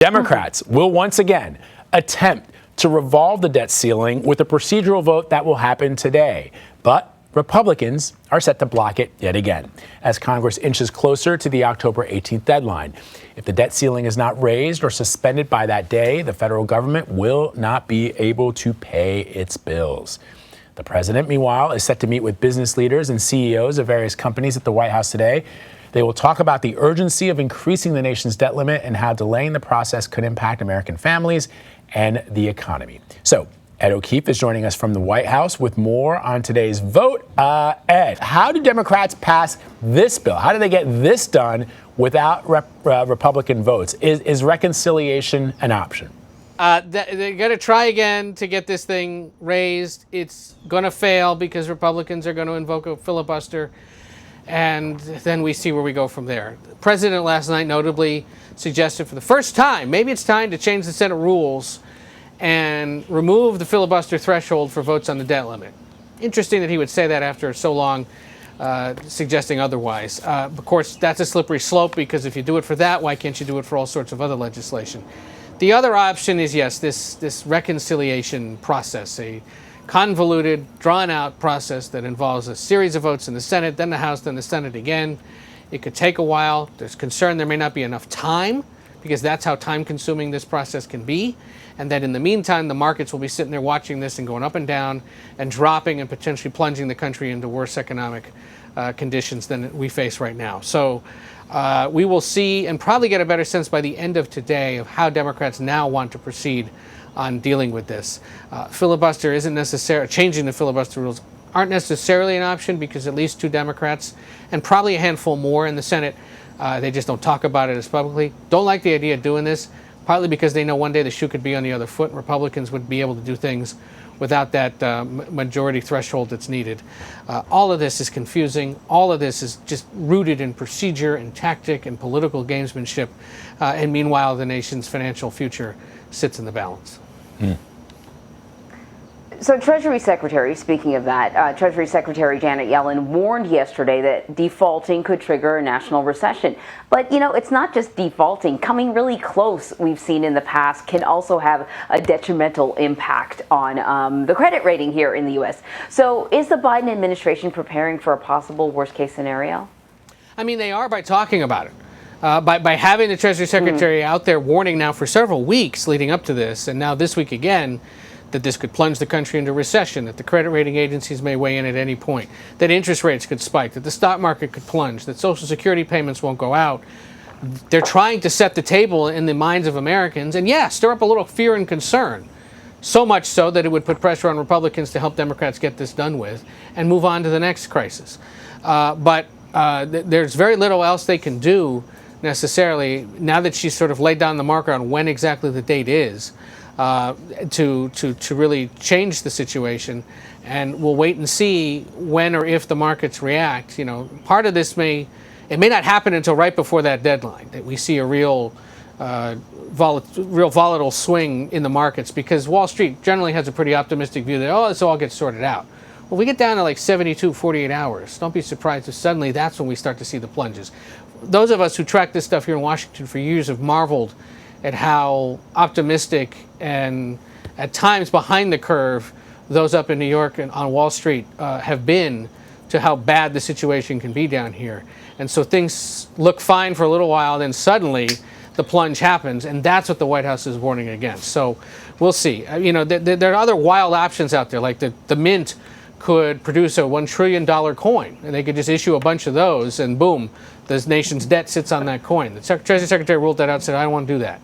Democrats will once again attempt to revolve the debt ceiling with a procedural vote that will happen today. But Republicans are set to block it yet again as Congress inches closer to the October 18th deadline. If the debt ceiling is not raised or suspended by that day, the federal government will not be able to pay its bills. The president, meanwhile, is set to meet with business leaders and CEOs of various companies at the White House today. They will talk about the urgency of increasing the nation's debt limit and how delaying the process could impact American families and the economy. So Ed O'Keefe is joining us from the White House with more on today's vote. Ed, how do Democrats pass this bill? How do they get this done without Republican votes? Is reconciliation an option? They're going to try again to get this thing raised. It's going to fail because Republicans are going to invoke a filibuster. And then we see where we go from there. The president last night notably suggested for the first time, maybe it's time to change the Senate rules and remove the filibuster threshold for votes on the debt limit. Interesting that he would say that after so long suggesting otherwise. Of course, that's a slippery slope because if you do it for that, why can't you do it for all sorts of other legislation? The other option is, yes, this reconciliation process, a convoluted, drawn-out process that involves a series of votes in the Senate, then the House, then the Senate again. It could take a while. There's concern there may not be enough time because that's how time-consuming this process can be. And that in the meantime, the markets will be sitting there watching this and going up and down and dropping and potentially plunging the country into worse economic conditions than we face right now. So we will see and probably get a better sense by the end of today of how Democrats now want to proceed on dealing with this. Filibuster isn't necessary. Changing the filibuster rules aren't necessarily an option because at least 2 Democrats and probably a handful more in the Senate, they just don't talk about it as publicly. Don't like the idea of doing this, partly because they know one day the shoe could be on the other foot and Republicans would be able to do things without that majority threshold that's needed. All of this is confusing. All of this is just rooted in procedure and tactic and political gamesmanship. And meanwhile, the nation's financial future sits in the balance. So Treasury Secretary, speaking of that, Treasury Secretary Janet Yellen warned yesterday that defaulting could trigger a national recession. But, you know, it's not just defaulting. Coming really close, we've seen in the past, can also have a detrimental impact on the credit rating here in the U.S. So is the Biden administration preparing for a possible worst-case scenario? I mean, they are by talking about it. By having the Treasury Secretary out there warning now for several weeks leading up to this, and now this week again, that this could plunge the country into recession, that the credit rating agencies may weigh in at any point, that interest rates could spike, that the stock market could plunge, that Social Security payments won't go out. They're trying to set the table in the minds of Americans and, yeah, stir up a little fear and concern. So much so that it would put pressure on Republicans to help Democrats get this done with and move on to the next crisis. But there's very little else they can do necessarily now that she's sort of laid down the marker on when exactly the date is. To really change the situation, and we'll wait and see when or if the markets react. You know, part of this may not happen until right before that deadline that we see a real volatile swing in the markets because Wall Street generally has a pretty optimistic view that this all gets sorted out. Well, we get down to like 72, 48 hours. Don't be surprised if suddenly that's when we start to see the plunges. Those of us who track this stuff here in Washington for years have marveled at how optimistic and at times behind the curve those up in New York and on Wall Street have been to how bad the situation can be down here. And so things look fine for a little while, then suddenly the plunge happens, and that's what the White House is warning against. So we'll see. You know, there are other wild options out there, like the Mint could produce a $1 trillion coin, and they could just issue a bunch of those, and boom, the nation's debt sits on that coin. The Treasury Secretary ruled that out and said, I don't want to do that.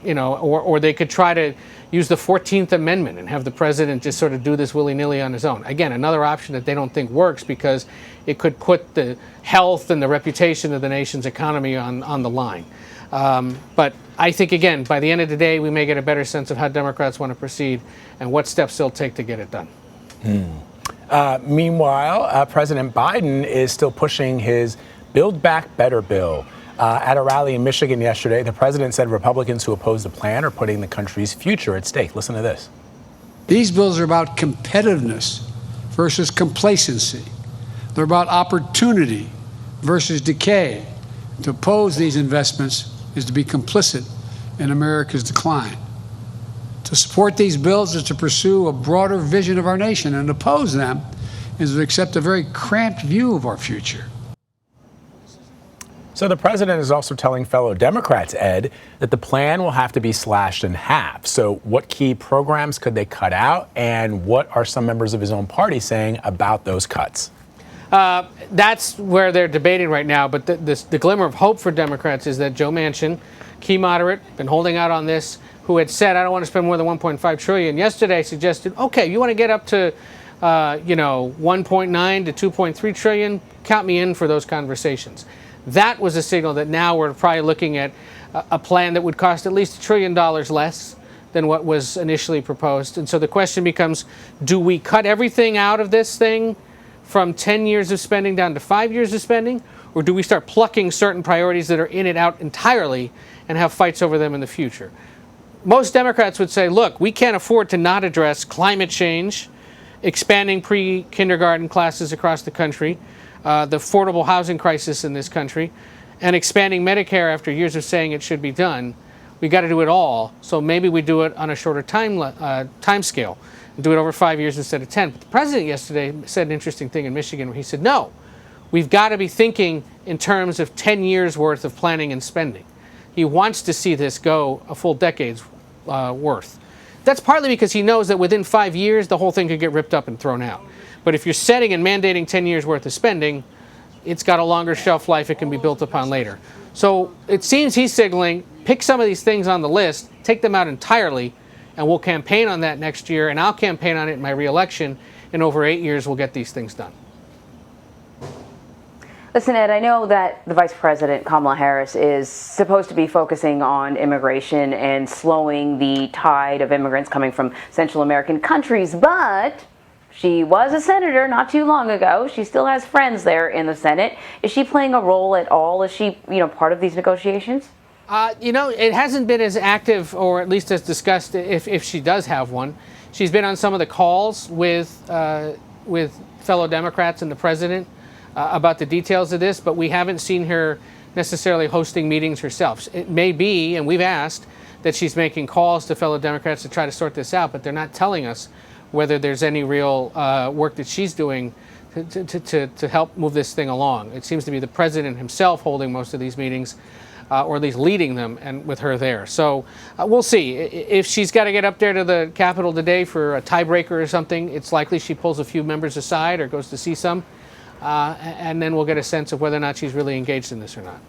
You know, or they could try to use the 14th Amendment and have the president just sort of do this willy-nilly on his own. Again, another option that they don't think works because it could put the health and the reputation of the nation's economy on the line. But I think, again, by the end of the day, we may get a better sense of how Democrats want to proceed and what steps they'll take to get it done. Meanwhile, President Biden is still pushing his Build Back Better bill. At a rally in Michigan yesterday, the president said Republicans who oppose the plan are putting the country's future at stake. Listen to this. These bills are about competitiveness versus complacency. They're about opportunity versus decay. To oppose these investments is to be complicit in America's decline. To support these bills is to pursue a broader vision of our nation, and oppose them is to accept a very cramped view of our future. So the president is also telling fellow Democrats, Ed, that the plan will have to be slashed in half. So what key programs could they cut out, and what are some members of his own party saying about those cuts? That's where they're debating right now. But the glimmer of hope for Democrats is that Joe Manchin, key moderate, been holding out on this, who had said, I don't want to spend more than $1.5 trillion. Yesterday suggested, okay, you want to get up to, 1.9 to 2.3 trillion? Count me in for those conversations. That was a signal that now we're probably looking at a plan that would cost at least $1 trillion less than what was initially proposed. And so the question becomes, do we cut everything out of this thing from 10 years of spending down to 5 years of spending? Or do we start plucking certain priorities that are in it out entirely and have fights over them in the future? Most Democrats would say, look, we can't afford to not address climate change, expanding pre-kindergarten classes across the country, the affordable housing crisis in this country, and expanding Medicare after years of saying it should be done. We got to do it all. So maybe we do it on a shorter time scale, and do it over 5 years instead of 10. But the president yesterday said an interesting thing in Michigan where he said, no, we've got to be thinking in terms of 10 years worth of planning and spending. He wants to see this go a full decade's worth. That's partly because he knows that within 5 years, the whole thing could get ripped up and thrown out. But if you're setting and mandating 10 years worth of spending, it's got a longer shelf life. It can be built upon later. So it seems he's signaling, pick some of these things on the list, take them out entirely, and we'll campaign on that next year, and I'll campaign on it in my re-election. In over 8 years, we'll get these things done. Listen, Ed, I know that the Vice President, Kamala Harris, is supposed to be focusing on immigration and slowing the tide of immigrants coming from Central American countries, but she was a senator not too long ago. She still has friends there in the Senate. Is she playing a role at all? Is she, part of these negotiations? It hasn't been as active, or at least as discussed, if she does have one. She's been on some of the calls with fellow Democrats and the president about the details of this, but we haven't seen her necessarily hosting meetings herself. It may be, and we've asked, that she's making calls to fellow Democrats to try to sort this out, but they're not telling us whether there's any real work that she's doing to help move this thing along. It seems to be the president himself holding most of these meetings, or at least leading them, and with her there. So we'll see. If she's got to get up there to the Capitol today for a tiebreaker or something, it's likely she pulls a few members aside or goes to see some. And then we'll get a sense of whether or not she's really engaged in this or not.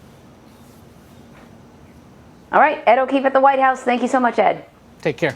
All right, Ed O'Keefe at the White House. Thank you so much, Ed. Take care.